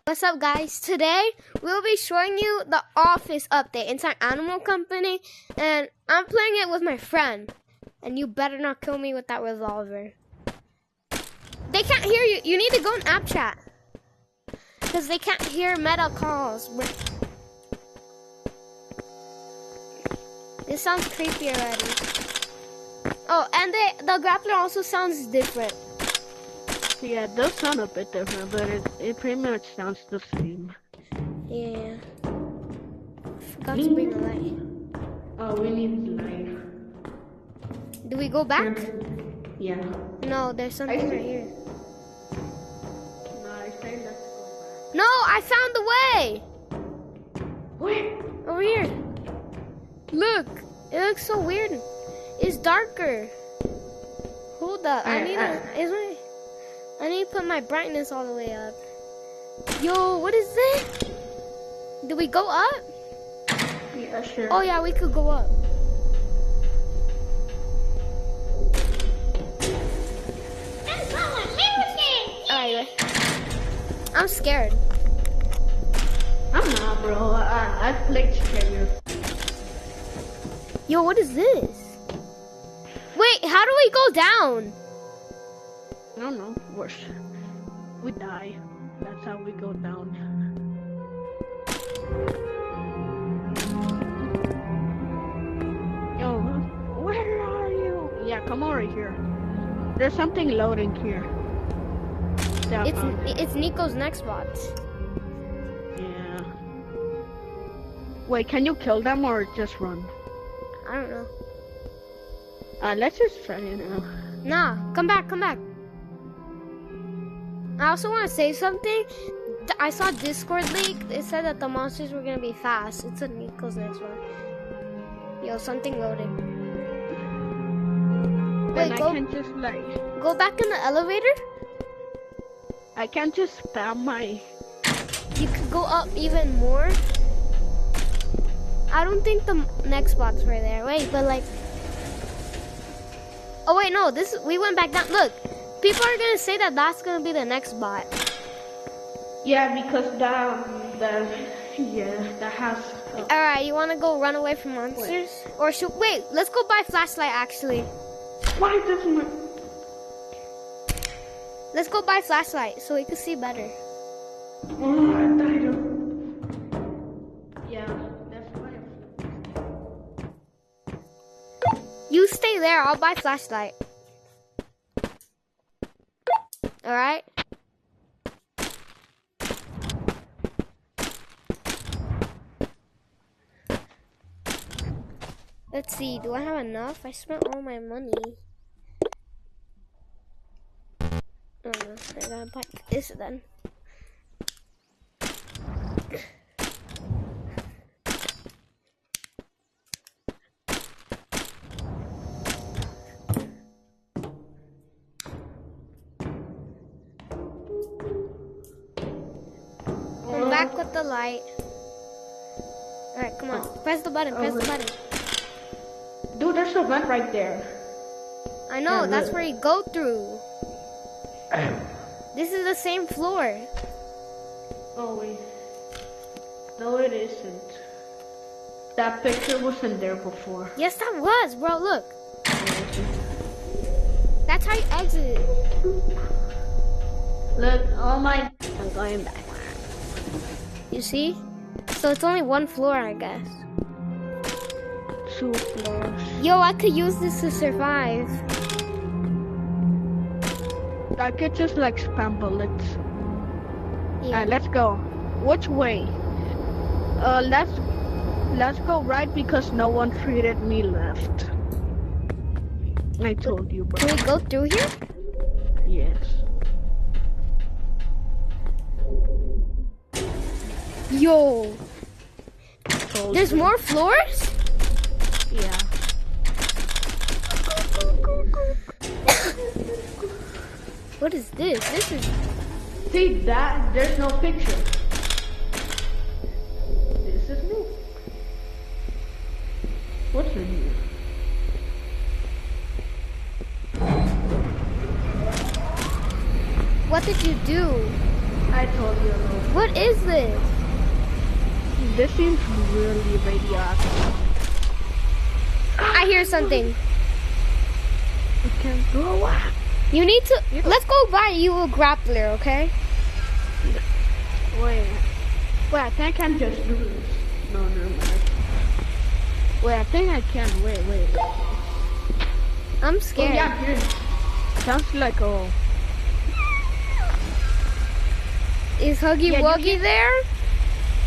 What's up, guys? Today we'll be showing you the Office update inside Animal Company, and I'm playing it with my friend. And you better not kill me with that revolver. They can't hear you. You need to go in app chat because they can't hear meta calls. This sounds creepy already. Oh, and the grappler also sounds different. Yeah, it does sound a bit different, but it pretty much sounds the same. Yeah. Forgot to bring a light. Oh, we need light. Do we go back? Yeah. No, there's something right here. No, I say let's go back. No, I found the way! Where? Over here. Look, it looks so weird. It's darker. Hold up, I need to put my brightness all the way up. Yo, what is this? Do we go up? Yeah, sure. Oh yeah, we could go up. Alright, I'm scared. I'm not, bro. I played scarier. Yo, what is this? Wait, how do we go down? I don't know. Worse. We die. That's how we go down. Yo, where are you? Yeah, come over here. There's something loading here. It's Nico's next box. Yeah. Wait, can you kill them or just run? I don't know. Let's just try it now. Nah, come back. I also want to say something. I saw Discord leak. It said that the monsters were gonna be fast. It's a Nico's next one. Yo, something loaded. Wait, I can just go back in the elevator. I can't just spam my. You could go up even more. I don't think the next box were there. Wait, but like. Oh wait, no. We went back down. Look. People are gonna say that that's gonna be the next bot. Yeah, because that has. All right, you wanna go run away from monsters, or wait? Let's go buy flashlight. Actually, Why doesn't it? let's go buy flashlight so we can see better. Oh, I died. Yeah, that's why. You stay there. I'll buy flashlight. All right. Let's see. Do I have enough? I spent all my money. Oh no, I gotta buy this then. Come back with the light. Alright, come on. Press the button, press the button. Dude, there's a vent right there. I know, Yeah, that's look. where you go through. This is the same floor. Oh wait. No, it isn't. That picture wasn't there before. Yes, that was, bro. Look. That's how you exit. Look, oh my. I'm going back. You see? So it's only one floor, I guess. 2 floors. Yo, I could use this to survive. I could just like spam bullets. Yeah. Let's go. Which way? Let's go right because no one treated me left. I told you, bro. Can we go through here? Yes. Yo. Told There's you. more floors? Yeah. What is this? This is... See that? There's no picture. This is new. What's in here? What did you do? I told you a little What is this? This seems really radioactive. I hear something. We can't go out. You need to. Let's go buy you a grappler, okay? Wait, I think I can just do this. No, never mind. Wait, I think I can. Wait. I'm Oh, scared. yeah, here. Sounds like a... Is Huggy Yeah, you Wuggy hear- there?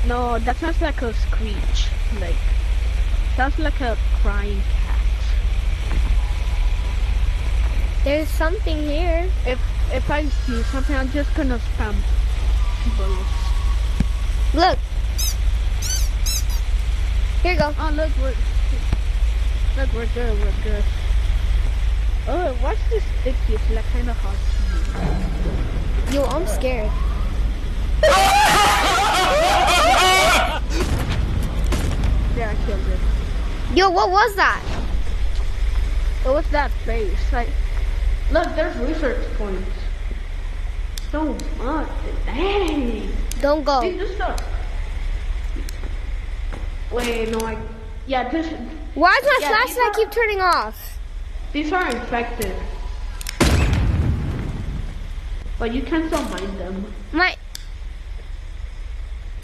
No, that sounds like a screech. Like, sounds like a crying cat. There's something here. If I see something, I'm just gonna spam bullets. Look. Here you go. Oh, look, we're good. Oh, what's this sticky? It's like kind of hard to Yo, I'm scared. Yeah, I killed it. Yo, what was that? So what's that face? Like, look, there's research points. So much. Dang. Don't go. Dude, this stuff. Wait, no, yeah, this. Why does my Yeah, flashlight keep turning off? These are infected. But you can still mine them.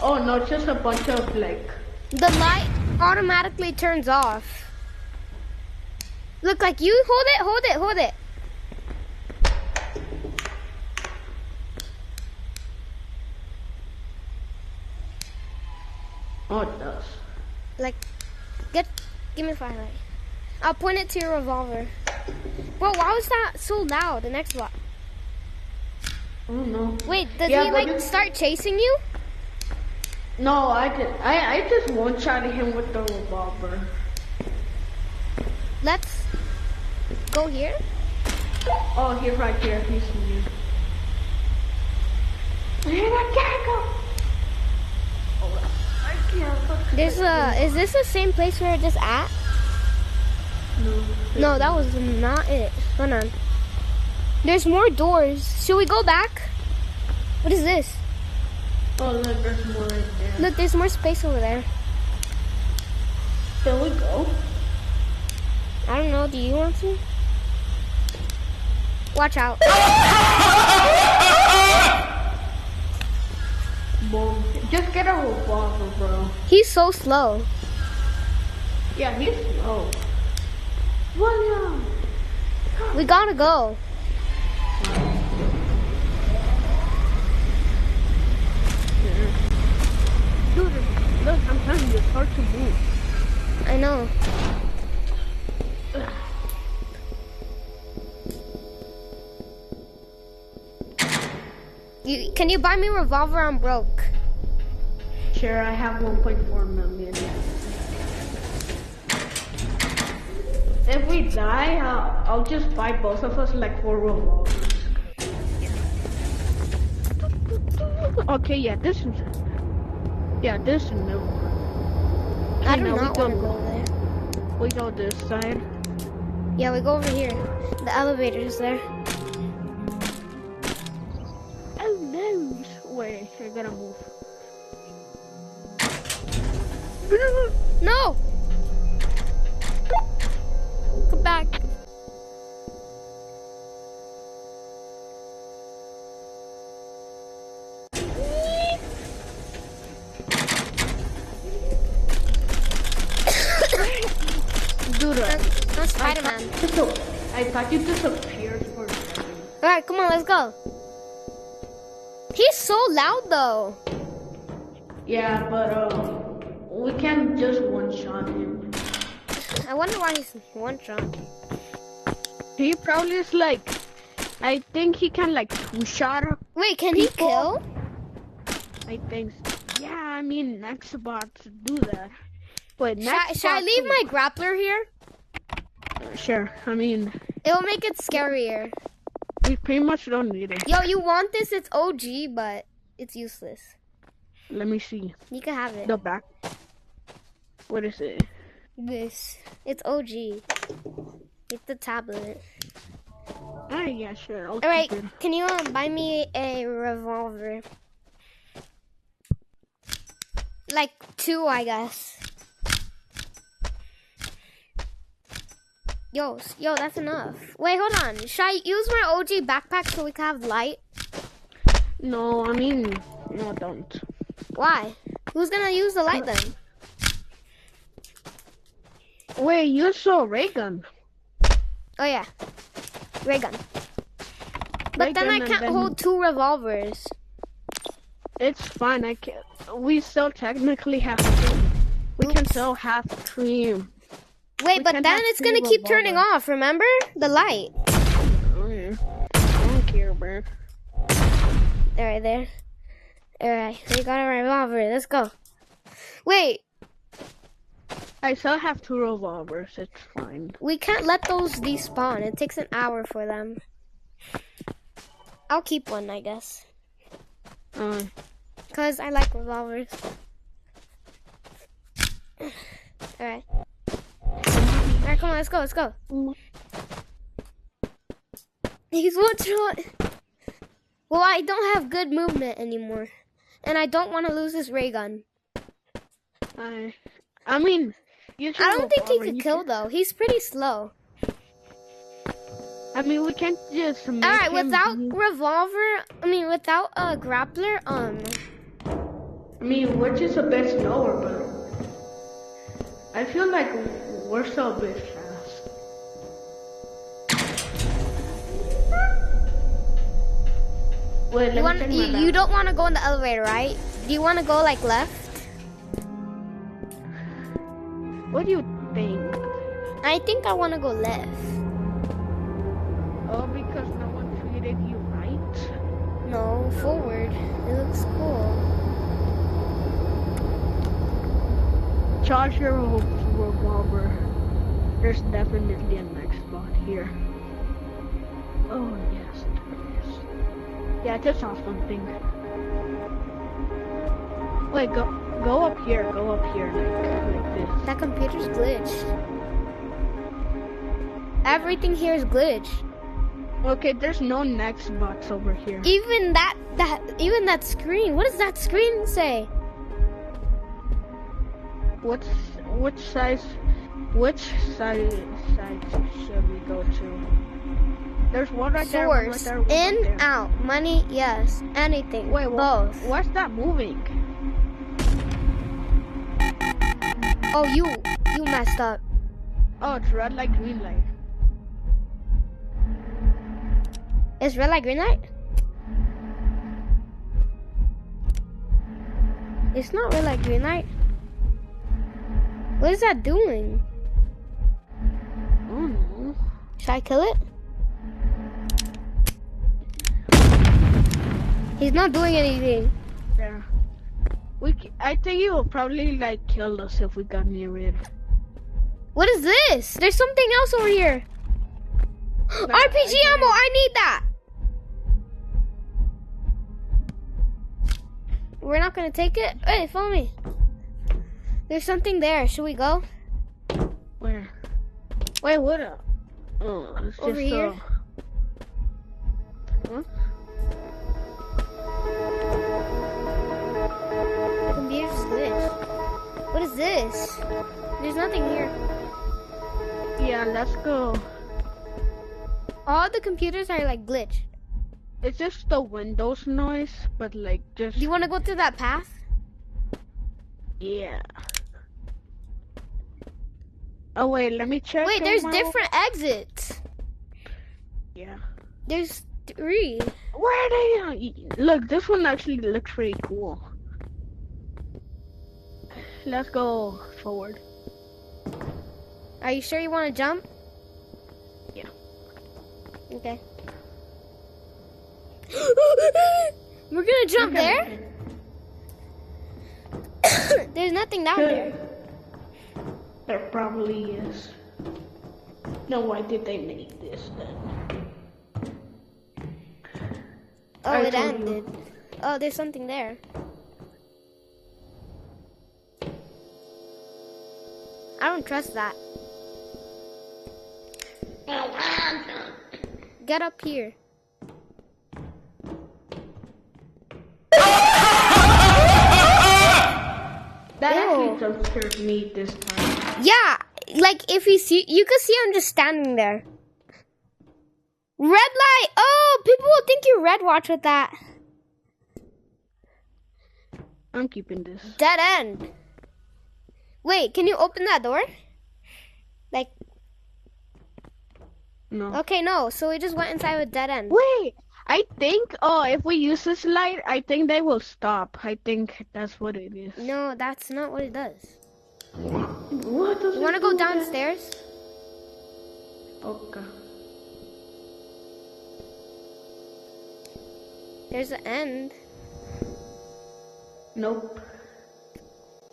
Oh no, it's just a bunch of like. The light automatically turns off. Look, like you hold it. Oh, it does. Like, give me a flashlight. I'll point it to your revolver. Bro, why was that so loud? The next block. I don't know. Wait, does Yeah, he but like you- start chasing you? No, I just one-shotted him with the revolver. Let's go here. Oh, he's right here. He's me. Man, I can't go. Oh, I can't. There's is this the same place we were just at? No. No, that was not it. Hold on. There's more doors. Should we go back? What is this? Oh, look, there's more right there. Look, there's more space over there. There we go. I don't know. Do you want to? Watch out. Boom. Just get a revolver, bro. He's so slow. Yeah, he's slow. William. We gotta go. Dude, look, I'm telling you, it's hard to move. I know. Can you buy me a revolver? I'm broke. Sure, I have 1.4 million. If we die, I'll just buy both of us like 4 revolvers. Okay, yeah, this is new. I Okay, do now not want to go there. We go this side. Yeah, we go over here. The elevator is there. Oh no! Wait, I gotta move. No! Come back. Dude, That's Spider-Man. I thought you disappeared for a second. Alright, come on, let's go. He's so loud though. Yeah, but we can't just one-shot him. I wonder why he's one shot. He probably is like, I think he can like two-shot. Wait, can he People- kill? I think. Yeah, I mean, Nextbots do that. But Should I leave my grappler here? Sure. I mean, It'll make it scarier. we pretty much don't need it. Yo, you want this? It's OG, but it's useless. Let me see You can have it. the back. What is it? This. It's OG. It's the tablet. Ah, yeah, sure. I'll Alright, keep it. can you buy me a revolver? like 2, I guess. Yo, that's enough. Wait, hold on. Should I use my OG backpack so we can have light? No, I mean, no, don't. Why? Who's gonna use the light then? Wait, you saw a ray gun. Oh yeah, ray gun. But then I can't hold 2 revolvers. It's fine. I can. We still technically have 3. We can still have 3. Wait, but then it's gonna keep turning off. Remember the light? Oh, yeah. I don't care, bro. Right there. Alright, we got a revolver. Let's go. Wait. I still have 2 revolvers. It's fine. We can't let those despawn. It takes an hour for them. I'll keep one, I guess. Because I like revolvers. Alright. Alright, come on, let's go. He's one shot. Well, I don't have good movement anymore. And I don't want to lose this ray gun. I mean, I don't think he could kill, though. He's pretty slow. I mean, we can't just make Alright, him without without a grappler, I mean, which is a bit slower, but I feel like we're still a bit fast. Wait, you don't want to go in the elevator, right? Do you want to go like left? What do you think? I think I want to go left. Oh, because no one treated you right? No, forward. It looks cool. Charge your revolver. There's definitely a next spot here. Oh, yes, there is. Yeah, I just saw something. Wait, go up here, like this. That computer's glitched. Everything here is glitched. Okay, there's no next box over here. Even that screen. What does that screen say? Which side should we go to? There's one right there. Source. One right there, In, right there. out. Money, yes. Anything. Wait, both. What's that moving? Oh, you messed up. Oh, it's red light, green light. It's red light, green light? It's not red light, green light. What is that doing? Oh no. Should I kill it? He's not doing anything. Yeah. I think he will probably like kill us if we got near it. What is this? There's something else over here. RPG ammo, I need that. We're not gonna take it? Hey, follow me. There's something there. Should we go? Where? Wait, what? Oh, it's Over just here? Huh? The computer's glitched. What is this? There's nothing here. Yeah, let's go. All the computers are like glitched. It's just the Windows noise, but like just. Do you want to go through that path? Yeah. Oh wait, let me check. Wait, there's different exits. Yeah. There's 3. Where are they? Look, this one actually looks pretty cool. Let's go forward. Are you sure you want to jump? Yeah. Okay. We're gonna jump there? There's nothing down there. There probably is. No, why did they make this then? Oh, it ended. Oh, there's something there. I don't trust that. Get up here. it jump scared me this time. Yeah, like if you see, you could see I'm just standing there. Red light. Oh, people will think you red watch with that. I'm keeping this. Dead end. Wait, can you open that door? Like, No. okay, no. So we just went inside with dead end. Wait, I think, if we use this light, I think they will stop. I think that's what it is. No, that's not what it does. What does You want to go downstairs? Okay. There's the end. Nope.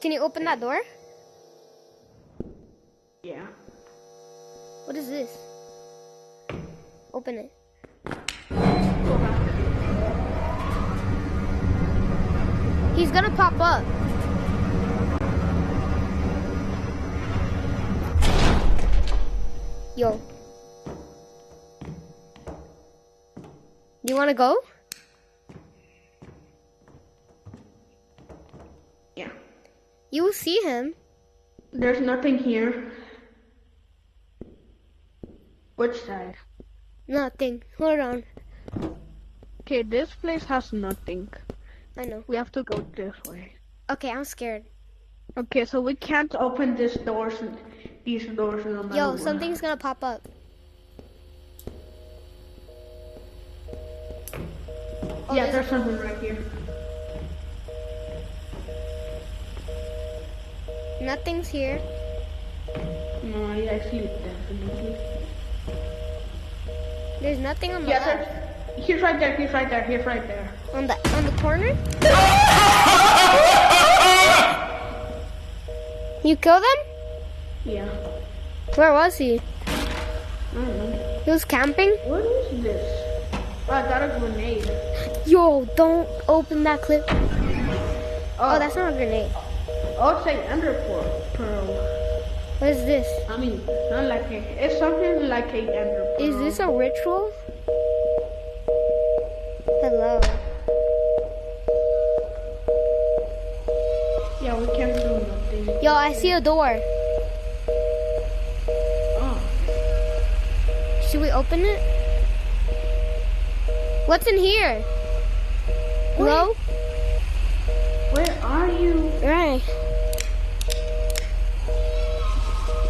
Can you open that door? Yeah. What is this? Open it. He's gonna pop up. Yo. You wanna go? Yeah. You will see him. There's nothing here. Which side? Nothing. Hold on. Okay, this place has nothing. I know. We have to go this way. Okay, I'm scared. Okay, so we can't open these doors no matter Yo, what. something's gonna pop up. Oh, Yeah, there's something right here. Nothing's here. No, I see it definitely. There's nothing on the Yeah, left. he's right there, he's right there, he's right there. On the corner? You killed him? Yeah. Where was he? I don't know. He was camping? What is this? Oh, I got a grenade. Yo, don't open that clip. Oh, that's not a grenade. Oh, it's like Ender Pearl. What is this? I mean, not like it's something like a Ender Pearl. Is this a ritual? Hello. Yeah, we can't do nothing. Yo, I see a door. Oh. Should we open it? What's in here? Hello? Where are you? Right.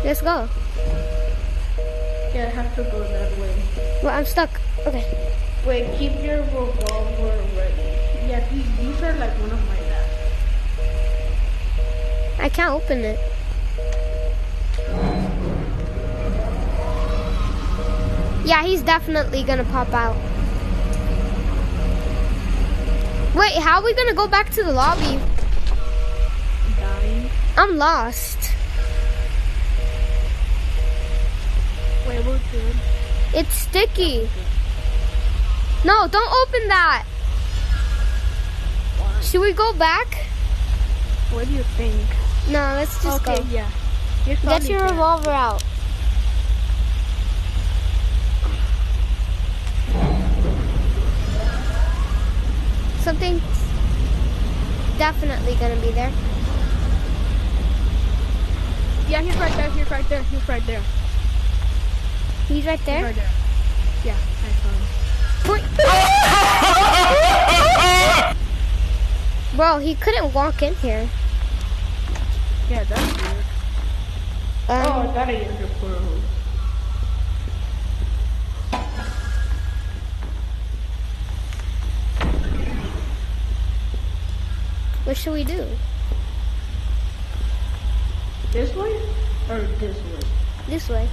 Let's go. Yeah, I have to go that way. Well, I'm stuck. Okay. Wait, keep your revolver ready. Yeah, these are like one of my best. I can't open it. Yeah, he's definitely gonna pop out. Wait, how are we gonna go back to the lobby? Dying. I'm lost. Wait, we're good. It's sticky. No, don't open that. Should we go back? What do you think? No, let's just Okay, go. yeah. You're Get probably your dead. revolver out. Something's definitely gonna be there. Yeah, he's right there, he's right there, he's right there. He's right He's there. right there. Yeah, I saw him. Bro, he couldn't walk in here. Yeah, that's weird. Oh, I gotta use your pearl. What should we do? This way? Or this way? This way.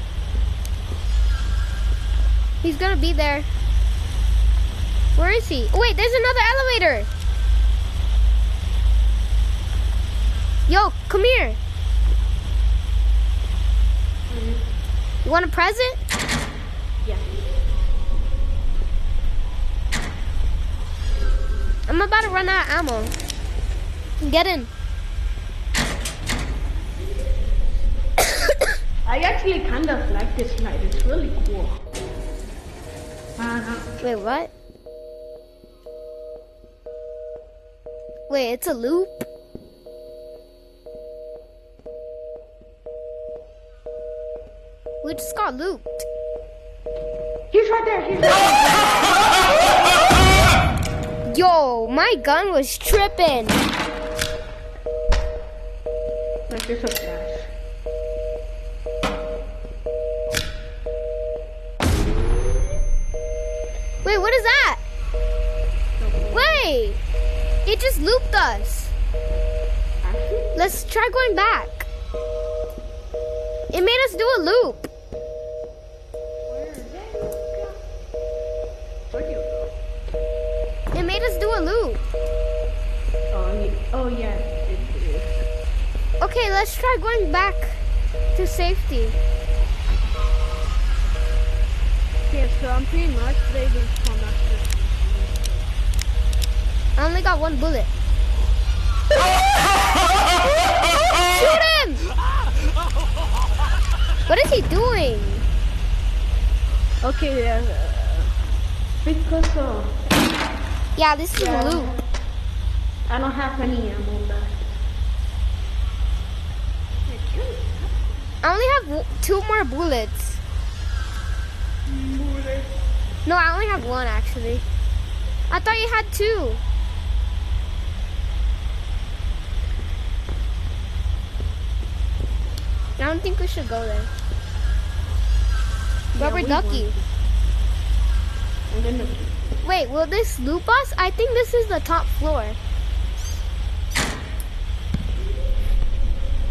He's gonna be there. Where is he? Oh, wait, there's another elevator. Yo, come here. You want a present? Yeah. I'm about to run out of ammo. Get in. I actually kind of like this light. It's really cool. Wait, what? Wait, it's a loop? We just got looped. He's right there. He's right there. Yo, my gun was tripping. Like this up, guys. Wait, what is that? Wait, it just looped us. Let's try going back. It made us do a loop. It made us do a loop. Oh yeah. It is. Okay, let's try going back to safety. Yeah, so I'm pretty much ready to come after. I only got one bullet. Shoot him! What is he doing? Okay, yeah. Because Yeah, this is a loop. I don't have any ammo left. I only have 2 more bullets. No, I only have 1 actually. I thought you had 2. I don't think we should go there. Rubber ducky. I'm gonna. Wait, will this loop us? I think this is the top floor.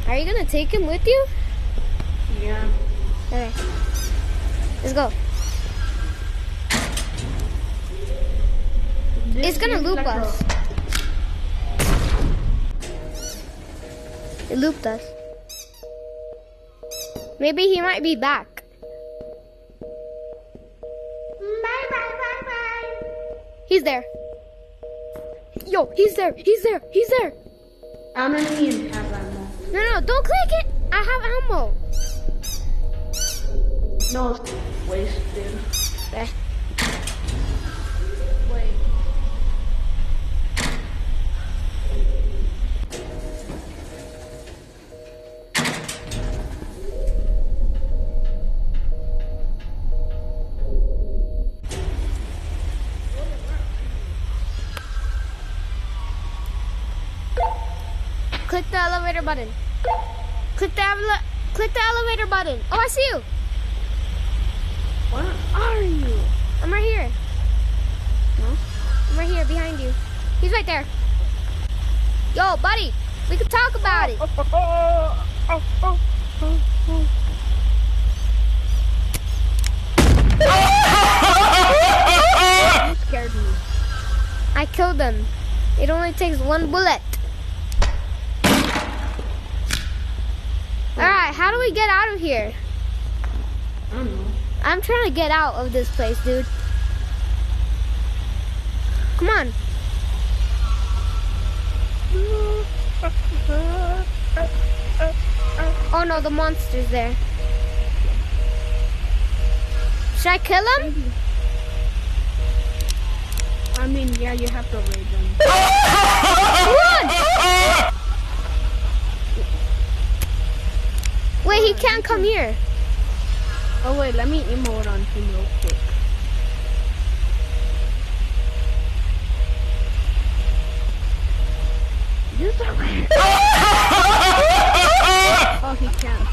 Are you gonna take him with you? Yeah. Okay. Let's go. It's gonna loop us. It looped us. Maybe he might be back. Bye. He's there. Yo, he's there. He's there. He's there. I'm gonna need have ammo. No, don't click it. I have ammo. No, it's wasted. Eh. Wait. Click the elevator button. Click the elevator button. Oh, I see you. Where are you? I'm right here. No? I'm right here behind you. He's right there. Yo, buddy, we can talk about it. You scared me. I killed him. It only takes 1 bullet. Alright, how do we get out of here? I don't know. I'm trying to get out of this place, dude. Come on. Oh no, the monster's there. Should I kill him? I mean, yeah, you have to raid them. Run! Wait, he can't come here. Oh wait, let me emote on him real quick. This is weird. Oh, he can't.